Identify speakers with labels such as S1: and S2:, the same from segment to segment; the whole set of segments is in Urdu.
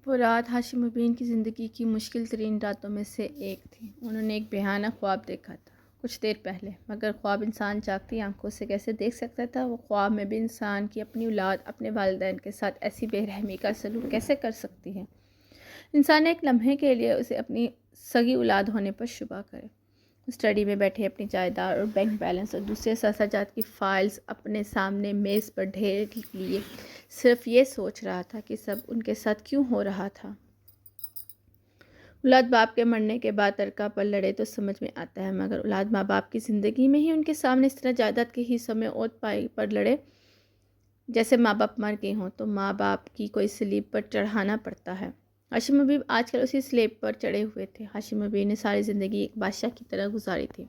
S1: وہ رات ہاشم مبین کی زندگی کی مشکل ترین راتوں میں سے ایک تھی۔ انہوں نے ایک بھیانک خواب دیکھا تھا کچھ دیر پہلے، مگر خواب انسان جاگتی آنکھوں سے کیسے دیکھ سکتا تھا؟ وہ خواب میں بھی انسان کی اپنی اولاد اپنے والدین کے ساتھ ایسی بے رحمی کا سلوک کیسے کر سکتی ہے؟ انسان ایک لمحے کے لیے اسے اپنی سگی اولاد ہونے پر شبہ کرے۔ اسٹڈی میں بیٹھے اپنی جائیداد اور بینک بیلنس اور دوسرے اثاثات کی فائلز اپنے سامنے میز پر ڈھیر لیے صرف یہ سوچ رہا تھا کہ سب ان کے ساتھ کیوں ہو رہا تھا۔ اولاد باپ کے مرنے کے بعد ترکہ پر لڑے تو سمجھ میں آتا ہے، مگر اولاد ماں باپ کی زندگی میں ہی ان کے سامنے اس طرح جائیداد کے حصوں میں اوت پائی پر لڑے جیسے ماں باپ مر گئے ہوں تو ماں باپ کی کوئی سلیب پر چڑھانا پڑتا ہے۔ ہاشم مبین آج کل اسی سلیب پر چڑھے ہوئے تھے۔ ہاشم مبین نے ساری زندگی ایک بادشاہ کی طرح گزاری تھی۔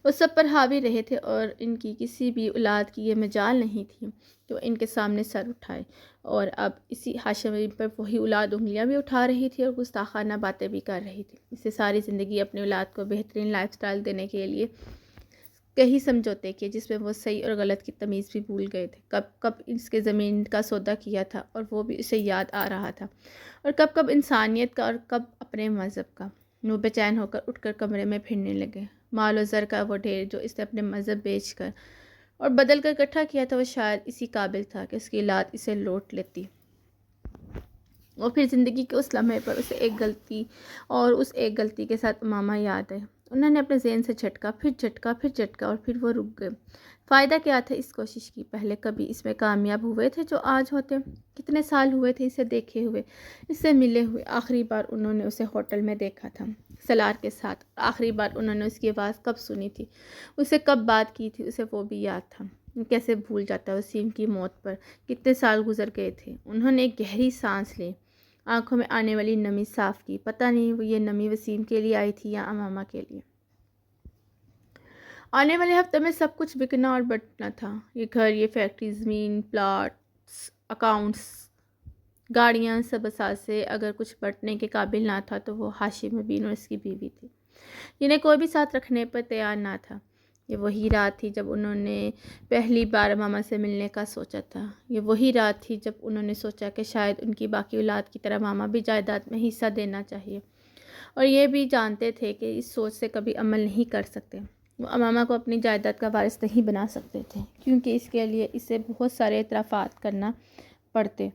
S1: وہ سب پر حاوی رہے تھے اور ان کی کسی بھی اولاد کی یہ مجال نہیں تھی کہ وہ ان کے سامنے سر اٹھائے، اور اب اسی ہاشم مبین پر وہی اولاد انگلیاں بھی اٹھا رہی تھی اور گستاخانہ باتیں بھی کر رہی تھی۔ اسے ساری زندگی اپنی اولاد کو بہترین لائف سٹائل دینے کے لیے کئی سمجھوتے کیے، جس میں وہ صحیح اور غلط کی تمیز بھی بھول گئے تھے۔ کب کب اس کے زمین کا سودا کیا تھا اور وہ بھی اسے یاد آ رہا تھا، اور کب کب انسانیت کا اور کب اپنے مذہب کا۔ وہ بے چین ہو کر اٹھ کر کمرے میں پھرنے لگے۔ مال و زر کا وہ ڈھیر جو اس نے اپنے مذہب بیچ کر اور بدل کر اکٹھا کیا تھا، وہ شاید اسی قابل تھا کہ اس کی اولاد اسے لوٹ لیتی۔ اور پھر زندگی کے اس لمحے پر اسے ایک غلطی اور اس ایک غلطی کے ساتھ امامہ یاد آئے۔ انہوں نے اپنے ذہن سے جھٹکا پھر جھٹکا پھر جھٹکا اور پھر وہ رک گئے۔ فائدہ کیا تھا اس کوشش کی؟ پہلے کبھی اس میں کامیاب ہوئے تھے جو آج ہوتے؟ کتنے سال ہوئے تھے اسے دیکھے ہوئے، اس سے ملے ہوئے؟ آخری بار انہوں نے اسے ہوٹل میں دیکھا تھا سالار کے ساتھ، اور آخری بار انہوں نے اس کی آواز کب سنی تھی، اسے کب بات کی تھی، اسے وہ بھی یاد تھا۔ کیسے بھول جاتا وسیم کی موت پر کتنے سال گزر گئے تھے؟ انہوں نے ایک گہری سانس لی، آنکھوں میں آنے والی نمی صاف کی۔ پتہ نہیں وہ یہ نمی وسیم کے لیے آئی تھی یا امامہ کے لیے۔ آنے والے ہفتے میں سب کچھ بکنا اور بٹنا تھا، یہ گھر، یہ فیکٹری، زمین، پلاٹس، اکاؤنٹس، گاڑیاں، سب اثاثے۔ اگر کچھ بٹنے کے قابل نہ تھا تو وہ ہاشم مبین اور اس کی بیوی تھی، جنہیں کوئی بھی ساتھ رکھنے پر تیار نہ تھا۔ یہ وہی رات تھی جب انہوں نے پہلی بار امامہ سے ملنے کا سوچا تھا۔ یہ وہی رات تھی جب انہوں نے سوچا کہ شاید ان کی باقی اولاد کی طرح امامہ بھی جائیداد میں حصہ دینا چاہیے، اور یہ بھی جانتے تھے کہ اس سوچ سے کبھی عمل نہیں کر سکتے۔ وہ امامہ کو اپنی جائیداد کا وارث نہیں بنا سکتے تھے، کیونکہ اس کے لیے اسے بہت سارے اعترافات کرنا پڑتے۔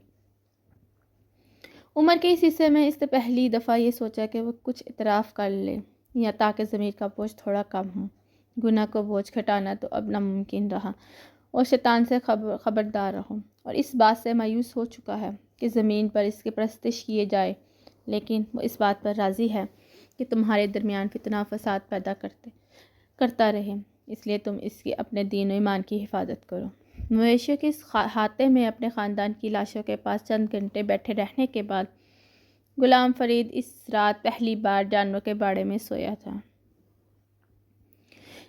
S1: عمر کے اس حصے میں اس نے پہلی دفعہ یہ سوچا کہ وہ کچھ اعتراف کر لے، یا تاکہ ضمیر کا بوجھ تھوڑا کم ہو۔ گناہ کو بوجھ گھٹانا تو اب ناممکن رہا، اور شیطان سے خبردار رہو، اور اس بات سے مایوس ہو چکا ہے کہ زمین پر اس کی پرستش کیے جائے، لیکن وہ اس بات پر راضی ہے کہ تمہارے درمیان فتنہ و فساد پیدا کرتا رہے، اس لیے تم اس کی اپنے دین و ایمان کی حفاظت کرو۔ مویشیوں کے اس احاطے میں اپنے خاندان کی لاشوں کے پاس چند گھنٹے بیٹھے رہنے کے بعد غلام فرید اس رات پہلی بار جانوروں کے باڑے میں سویا تھا۔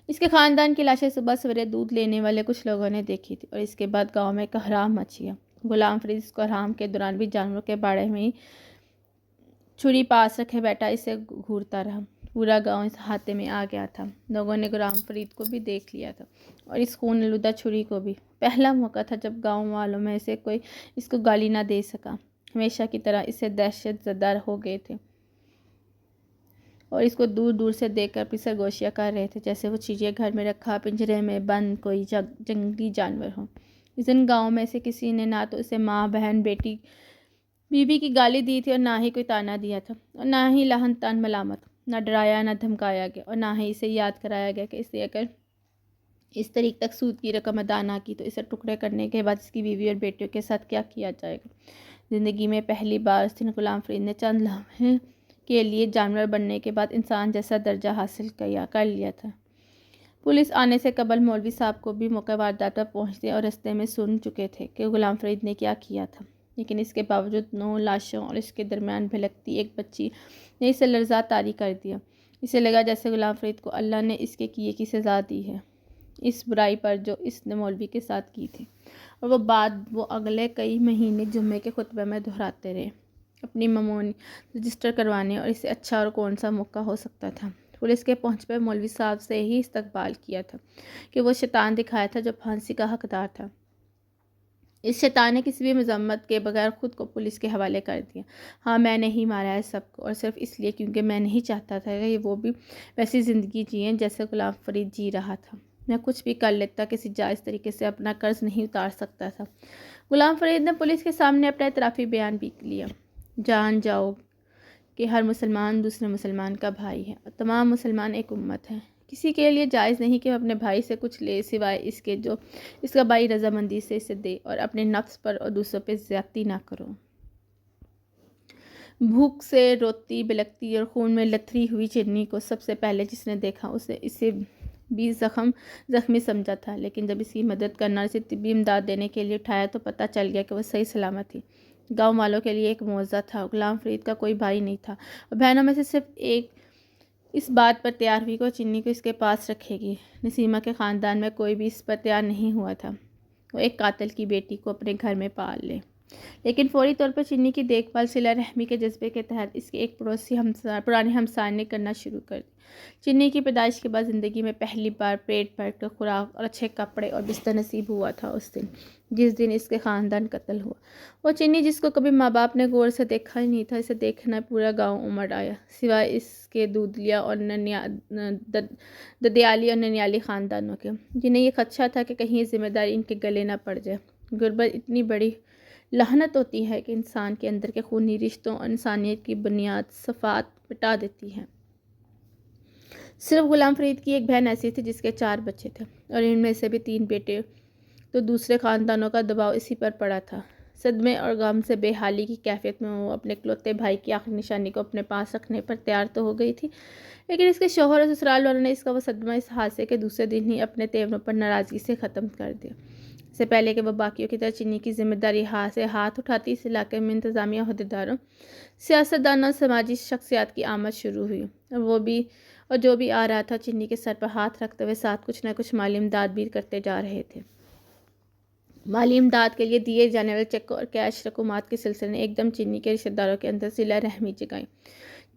S1: اس کے خاندان کی لاشیں صبح سویرے دودھ لینے والے کچھ لوگوں نے دیکھی تھی، اور اس کے بعد گاؤں میں کوہرام مچ گیا۔ غلام فرید اس کوہرام کے دوران بھی جانوروں کے باڑے میں ہی چھری پاس رکھے بیٹھا اسے گھورتا رہا۔ پورا گاؤں اس احاطے میں آ گیا تھا۔ لوگوں نے غلام فرید کو بھی دیکھ لیا تھا، اور اس خون آلودہ چھری کو بھی۔ پہلا موقع تھا جب گاؤں والوں میں سے کوئی اس کو گالی نہ دے سکا۔ ہمیشہ کی طرح اسے دہشت زدہ ہو گئے تھے، اور اس کو دور دور سے دیکھ کر اپنی سرگوشیاں کر رہے تھے، جیسے وہ چڑیا گھر میں رکھا پنجرے میں بند کوئی جنگلی جانور ہو۔ اس دن گاؤں میں سے کسی نے نہ تو اسے ماں، بہن، بیٹی، بیوی کی گالی دی تھی، اور نہ ہی کوئی طعنہ دیا تھا، اور نہ ہی لعن طعن ملامت، نہ ڈرایا نہ دھمکایا گیا، اور نہ ہی اسے یاد کرایا گیا کہ اس نے اگر اس طریق تک سود کی رقم ادا نہ کی تو اسے ٹکڑے کرنے کے بعد اس کی بیوی اور بیٹیوں کے ساتھ کیا کیا جائے گا۔ زندگی میں پہلی بار اس دن غلام فرید نے چند لمحے کے لیے جانور بننے کے بعد انسان جیسا درجہ حاصل کر لیا تھا۔ پولیس آنے سے قبل مولوی صاحب کو بھی موقع واردات پر پہنچتے اور رستے میں سن چکے تھے کہ غلام فرید نے کیا کیا تھا، لیکن اس کے باوجود 9 لاشوں اور اس کے درمیان بھلکتی ایک بچی نے اسے لرزاں طاری کر دیا۔ اسے لگا جیسے غلام فرید کو اللہ نے اس کے کیے کی سزا دی ہے، اس برائی پر جو اس نے مولوی کے ساتھ کی تھی، اور وہ بات وہ اگلے کئی مہینے جمعے کے خطبے میں دہراتے رہے، اپنی ممنوعیت رجسٹر کروانے، اور اس سے اچھا اور کون سا موقع ہو سکتا تھا۔ پولیس کے پہنچ پر مولوی صاحب سے ہی استقبال کیا تھا کہ وہ شیطان دکھایا تھا جو پھانسی کا حقدار تھا۔ اس شیطان نے کسی بھی مذمت کے بغیر خود کو پولیس کے حوالے کر دیا۔ ہاں، میں نہیں مارا ہے سب کو، اور صرف اس لیے کیونکہ میں نہیں چاہتا تھا کہ وہ بھی ویسی زندگی جئیں جیسے غلام فرید جی رہا تھا۔ میں کچھ بھی کر لیتا، کسی جائز طریقے سے اپنا قرض نہیں اتار سکتا تھا۔ غلام فرید نے پولیس کے سامنے اپنا اعترافی بیان بھی لیا۔ جان جاؤ کہ ہر مسلمان دوسرے مسلمان کا بھائی ہے، اور تمام مسلمان ایک امت ہے۔ کسی کے لیے جائز نہیں کہ وہ اپنے بھائی سے کچھ لے سوائے اس کے جو اس کا بھائی رضامندی سے اسے دے، اور اپنے نفس پر اور دوسروں پہ زیادتی نہ کرو۔ بھوک سے روتی بلکتی اور خون میں لتھڑی ہوئی چنی کو سب سے پہلے جس نے دیکھا اسے بھی زخمی سمجھا تھا، لیکن جب اس کی مدد کرنا اور اسے طبی امداد دینے کے لیے اٹھایا تو پتہ چل گیا کہ وہ صحیح سلامت تھی۔ گاؤں والوں کے لیے ایک معجزہ تھا۔ غلام فرید کا کوئی بھائی نہیں تھا، اور بہنوں میں سے صرف ایک اس بات پر تیار ہوئی کہ وہ چنی کو اس کے پاس رکھے گی۔ نسیمہ کے خاندان میں کوئی بھی اس پر تیار نہیں ہوا تھا وہ ایک قاتل کی بیٹی کو اپنے گھر میں پال لے، لیکن فوری طور پر چنی کی دیکھ بھال صلہ رحمی کے جذبے کے تحت اس کے ایک پرانے ہمسائے نے کرنا شروع کر دی۔ چنی کی پیدائش کے بعد زندگی میں پہلی بار پیٹ بھر کر خوراک اور اچھے کپڑے اور بستر نصیب ہوا تھا اس دن جس دن اس کے خاندان قتل ہوا۔ وہ چنی جس کو کبھی ماں باپ نے غور سے دیکھا ہی نہیں تھا، اسے دیکھنا پورا گاؤں امڑ آیا، سوائے اس کے دودھیا اور ددیالی اور ننیالی خاندانوں کے، جنہیں یہ خدشہ تھا کہ کہیں یہ ذمہ داری ان کے گلے نہ پڑ جائے۔ غربت اتنی بڑی لعنت ہوتی ہے کہ انسان کے اندر کے خونی رشتوں اور انسانیت کی بنیاد صفات مٹا دیتی ہے۔ صرف غلام فرید کی ایک بہن ایسی تھی جس کے 4 بچے تھے، اور ان میں سے بھی 3 بیٹے، تو دوسرے خاندانوں کا دباؤ اسی پر پڑا تھا۔ صدمے اور غم سے بے حالی کی کیفیت میں وہ اپنے اکلوتے بھائی کی آخری نشانی کو اپنے پاس رکھنے پر تیار تو ہو گئی تھی، لیکن اس کے شوہر اور سسرال والوں نے اس کا وہ صدمہ اس حادثے کے دوسرے دن ہی اپنے تیوروں پر ناراضگی سے ختم کر دیا۔ اس سے پہلے کہ وہ باقیوں کی طرح چنی کی ذمہ داری سے ہاتھ اٹھاتی، اس علاقے میں انتظامیہ عہدیداروں، سیاستدانوں اور سماجی شخصیات کی آمد شروع ہوئی، اور جو بھی آ رہا تھا چنی کے سر پر ہاتھ رکھتے ہوئے ساتھ کچھ نہ کچھ مالی امداد بھی کرتے جا رہے تھے۔ مالی امداد کے لیے دیے جانے والے چیکوں اور کیش رقومات کے سلسلے نے ایک دم چنی کے رشتہ داروں کے اندر صلہ رحمی جگائی۔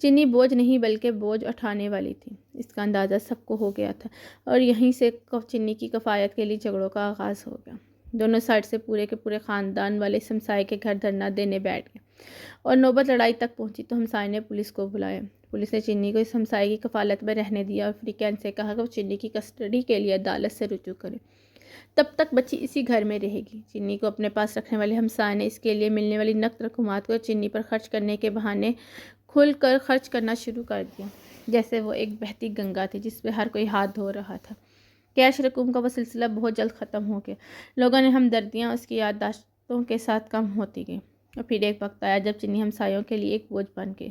S1: چنی بوجھ نہیں بلکہ بوجھ اٹھانے والی تھی، اس کا اندازہ سب کو ہو گیا تھا، اور یہیں سے چنی کی کفایت کے لیے جھگڑوں کا آغاز ہو گیا۔ دونوں سائڈ سے پورے کے پورے خاندان والے اس ہمسائے کے گھر دھرنا دینے بیٹھ گئے، اور نوبت لڑائی تک پہنچی تو ہمسائے نے پولیس کو بلایا۔ پولیس نے چنی کو اس ہمسائے کی کفالت میں رہنے دیا، اور فریقین سے کہا کہ وہ چنی کی کسٹڈی کے لیے عدالت سے رجوع کرے، تب تک بچی اسی گھر میں رہے گی۔ چنی کو اپنے پاس رکھنے والے ہمسائے نے اس کے لیے ملنے والی نقد رقومات کو چنی پر خرچ کرنے کے بہانے کھل کر خرچ کرنا شروع کر دیا، جیسے وہ ایک بہتی گنگا تھی جس پہ ہر کوئی ہاتھ دھو رہا تھا۔ کیش رقوم کا وہ سلسلہ بہت جلد ختم ہو گیا۔ لوگوں نے ہمدردیاں اس کی یادداشتوں کے ساتھ کم ہوتی گئیں، اور پھر ایک وقت آیا جب چنی ہمسایوں کے لیے ایک بوجھ بن گئی۔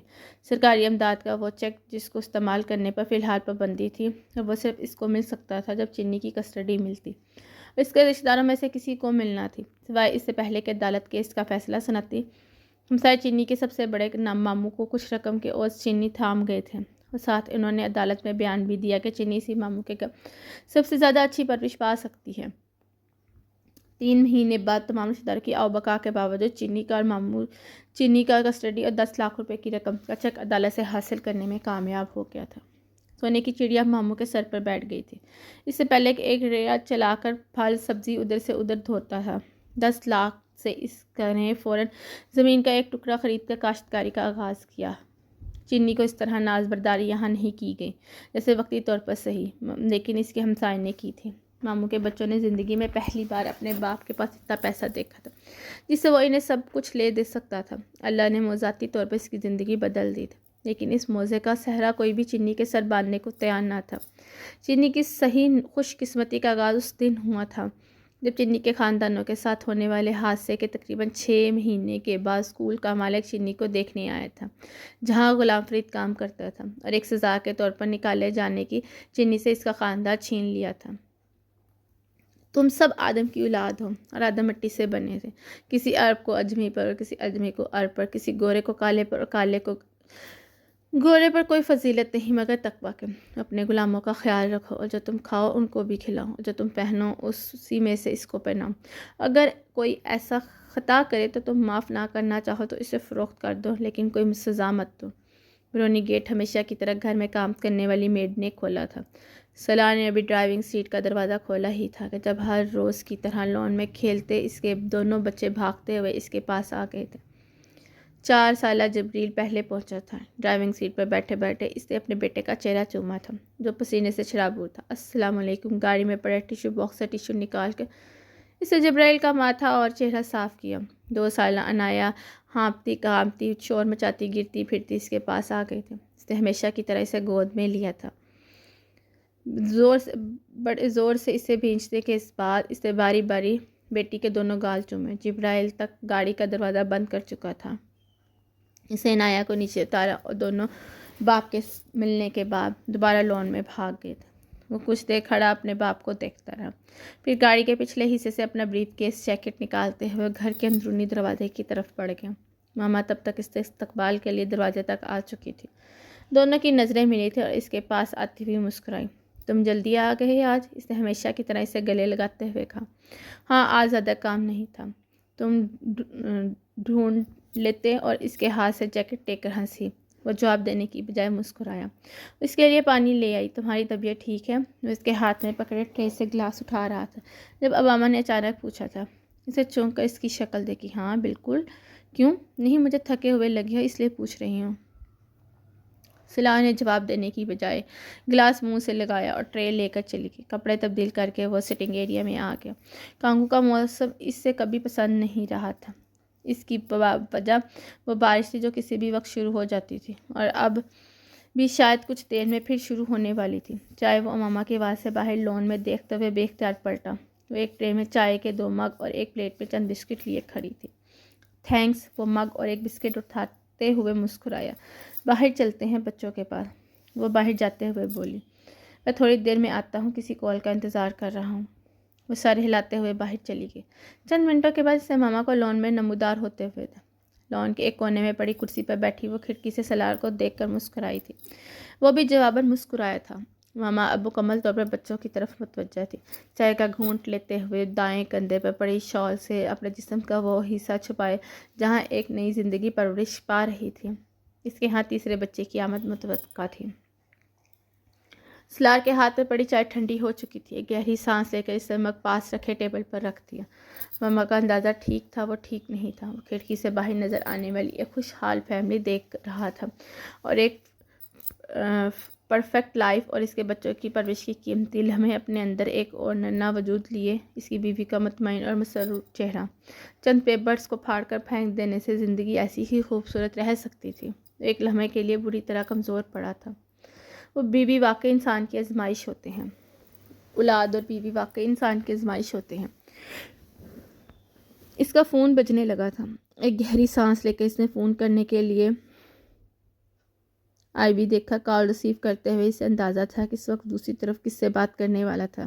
S1: سرکاری امداد کا وہ چیک جس کو استعمال کرنے پر فی الحال پابندی تھی، اور وہ صرف اس کو مل سکتا تھا جب چنی کی کسٹڈی ملتی، اور اس کے رشتہ داروں میں سے کسی کو ملنا تھی، سوائے اس سے پہلے کہ عدالت کیس کا فیصلہ سناتی۔ ہمسائے چنی کے سب سے بڑے ماموں کو کچھ رقم کے عوض چنی تھام گئے تھے، اور ساتھ انہوں نے عدالت میں بیان بھی دیا کہ چنی اسی ماموں کے سب سے زیادہ اچھی پرورش پا سکتی ہے۔ 3 مہینے بعد تمام رشتہ داروں کی اوبقا کے باوجود چنی کا کسٹڈی اور 10 لاکھ روپے کی رقم کا چیک عدالت سے حاصل کرنے میں کامیاب ہو گیا تھا۔ سونے کی چڑیا ماموں کے سر پر بیٹھ گئی تھی۔ اس سے پہلے کہ ایک ریڑھا چلا کر پھل سبزی ادھر سے ادھر دھوتا تھا، 10 لاکھ سے اس نے فوراً زمین کا ایک ٹکڑا خرید کر کاشتکاری کا آغاز کیا۔ چنی کو اس طرح ناز برداری یہاں نہیں کی گئی، جیسے وقتی طور پر صحیح، لیکن اس کے ہمسائے نے کی تھی۔ ماموں کے بچوں نے زندگی میں پہلی بار اپنے باپ کے پاس اتنا پیسہ دیکھا تھا جس سے وہ انہیں سب کچھ لے دے سکتا تھا۔ اللہ نے موذاتی طور پر اس کی زندگی بدل دی تھی، لیکن اس موزے کا صحرا کوئی بھی چنی کے سر باندھنے کو تیار نہ تھا۔ چنی کی صحیح خوش قسمتی کا آغاز اس دن ہوا تھا جب چنی کے خاندانوں کے ساتھ ہونے والے حادثے کے تقریباً 6 مہینے کے بعد اسکول کا مالک چنی کو دیکھنے آیا تھا، جہاں غلام فرید کام کرتا تھا، اور ایک سزا کے طور پر نکالے جانے کی چنی سے اس کا خاندان چھین لیا تھا۔ تم سب آدم کی اولاد ہو، اور آدم مٹی سے بنے تھے، کسی عرب کو اجمی پر اور کسی اجمی کو عرب پر، کسی گورے کو کالے پر اور کالے کو گورے پر کوئی فضیلت نہیں مگر تقویٰ کے۔ اپنے غلاموں کا خیال رکھو، اور جو تم کھاؤ ان کو بھی کھلاؤ، اور جو تم پہنو اسی میں سے اس کو پہناؤ۔ اگر کوئی ایسا خطا کرے تو تم معاف نہ کرنا چاہو تو اسے فروخت کر دو، لیکن کوئی سزا مت دو۔ برونی گیٹ ہمیشہ کی طرح گھر میں کام کرنے والی میڈ نے کھولا تھا۔ صلاح نے ابھی ڈرائیونگ سیٹ کا دروازہ کھولا ہی تھا کہ جب ہر روز کی طرح لان میں کھیلتے اس کے دونوں بچے بھاگتے ہوئے اس کے پاس آ گئے تھے۔ 4 سالہ جبریل پہلے پہنچا تھا۔ ڈرائیونگ سیٹ پر بیٹھے بیٹھے اس نے اپنے بیٹے کا چہرہ چوما تھا جو پسینے سے چھرابور تھا۔ السلام علیکم۔ گاڑی میں پڑے ٹیشو باکس سے ٹیشو نکال کے اس نے جبرائیل کا ماتھا اور چہرہ صاف کیا۔ 2 سالہ عنایا ہانپتی کانپتی شور مچاتی گرتی پھرتی اس کے پاس آ گئے تھے۔ اس نے ہمیشہ کی طرح اسے گود میں لیا تھا، بڑے زور سے اسے بھینچتے کے بعد اس نے باری باری بیٹی کے دونوں گال چومے۔ جبرائیل تک گاڑی کا دروازہ بند کر چکا تھا۔ اسے عنایا کو نیچے اتارا اور دونوں باپ کے ملنے کے بعد دوبارہ لان میں بھاگ گئے تھے۔ وہ کچھ دیر کھڑا اپنے باپ کو دیکھتا رہا، پھر گاڑی کے پچھلے حصے سے اپنا بریف کیس جیکٹ نکالتے ہوئے گھر کے اندرونی دروازے کی طرف بڑھ گیا۔ ماما تب تک اس کے استقبال کے لیے دروازے تک آ چکی تھی۔ دونوں کی نظریں ملی تھیں اور اس کے پاس آتی ہوئی مسکرائی۔ تم جلدی آ گئے آج؟ اس نے ہمیشہ کی طرح اسے گلے لگاتے ہوئے کہا۔ ہاں، آج زیادہ کام نہیں تھا۔ تم ڈھونڈ لیتے اور اس کے ہاتھ سے جیکٹ لے کر ہنسی۔ وہ جواب دینے کی بجائے مسکرایا۔ اس کے لیے پانی لے آئی۔ تمہاری طبیعت ٹھیک ہے؟ وہ اس کے ہاتھ میں پکڑے ٹرے سے گلاس اٹھا رہا تھا جب امامہ نے اچانک پوچھا تھا۔ اسے چونک کر اس کی شکل دیکھی۔ ہاں بالکل، کیوں؟ نہیں، مجھے تھکے ہوئے لگے ہو اس لیے پوچھ رہی ہوں۔ صلاح نے جواب دینے کی بجائے گلاس منہ سے لگایا اور ٹرے لے کر چلی گئی۔ کپڑے تبدیل کر کے وہ سٹنگ ایریا میں آ گیا۔ کانگو کا موسم اس سے کبھی پسند نہیں رہا تھا۔ اس کی وجہ وہ بارش تھی جو کسی بھی وقت شروع ہو جاتی تھی اور اب بھی شاید کچھ دیر میں پھر شروع ہونے والی تھی۔ چائے وہ امامہ کی آواز سے باہر لان میں دیکھتے ہوئے بے اختیار پلٹا۔ وہ ایک ٹرے میں چائے کے 2 مگ اور ایک پلیٹ میں چند بسکٹ لیے کھڑی تھی۔ تھینکس۔ وہ مگ اور ایک بسکٹ اٹھاتے ہوئے مسکرایا۔ باہر چلتے ہیں بچوں کے پاس، وہ باہر جاتے ہوئے بولی۔ میں تھوڑی دیر میں آتا ہوں، کسی کال کا انتظار کر رہا ہوں۔ وہ سر ہلاتے ہوئے باہر چلی گئی۔ چند منٹوں کے بعد اسے ماما کو لان میں نمودار ہوتے ہوئے تھا۔ لان کے ایک کونے میں پڑی کرسی پر بیٹھی وہ کھڑکی سے صلاح کو دیکھ کر مسکرائی تھی۔ وہ بھی جواباً مسکرایا تھا۔ ماما اب مکمل طور پر بچوں کی طرف متوجہ تھی، چائے کا گھونٹ لیتے ہوئے دائیں کندھے پر پڑی شال سے اپنے جسم کا وہ حصہ چھپائے جہاں ایک نئی زندگی پرورش پا رہی تھی۔ اس کے ہاں تیسرے بچے کی آمد متوقع تھی۔ صلاح کے ہاتھ میں پڑی چائے ٹھنڈی ہو چکی تھی۔ ایک گہری سانس لے کر اسے مگ پاس رکھے ٹیبل پر رکھ دیا۔ ماما کا اندازہ ٹھیک تھا، وہ ٹھیک نہیں تھا۔ وہ کھڑکی سے باہر نظر آنے والی ایک خوشحال فیملی دیکھ رہا تھا اور ایک پرفیکٹ لائف اور اس کے بچوں کی پرورش کی قیمتی لمحے اپنے اندر ایک اور ننھا وجود لیے اس کی بیوی کا مطمئن اور مسرور چہرہ۔ چند پیپرز کو پھاڑ کر پھینک دینے سے زندگی ایسی ہی خوبصورت رہ سکتی تھی۔ ایک لمحے کے لیے بری طرح کمزور پڑا تھا۔ وہ بیوی واقعی انسان کی آزمائش ہوتے ہیں۔ اولاد اور بیوی واقعی انسان کی آزمائش ہوتے ہیں۔ اس کا فون بجنے لگا تھا۔ ایک گہری سانس لے کر اس نے فون کرنے کے لیے آئی بھی دیکھا۔ کال ریسیو کرتے ہوئے اسے اندازہ تھا کہ اس وقت دوسری طرف کس سے بات کرنے والا تھا۔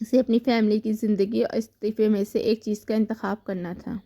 S1: اسے اپنی فیملی کی زندگی اور استعفے میں سے ایک چیز کا انتخاب کرنا تھا۔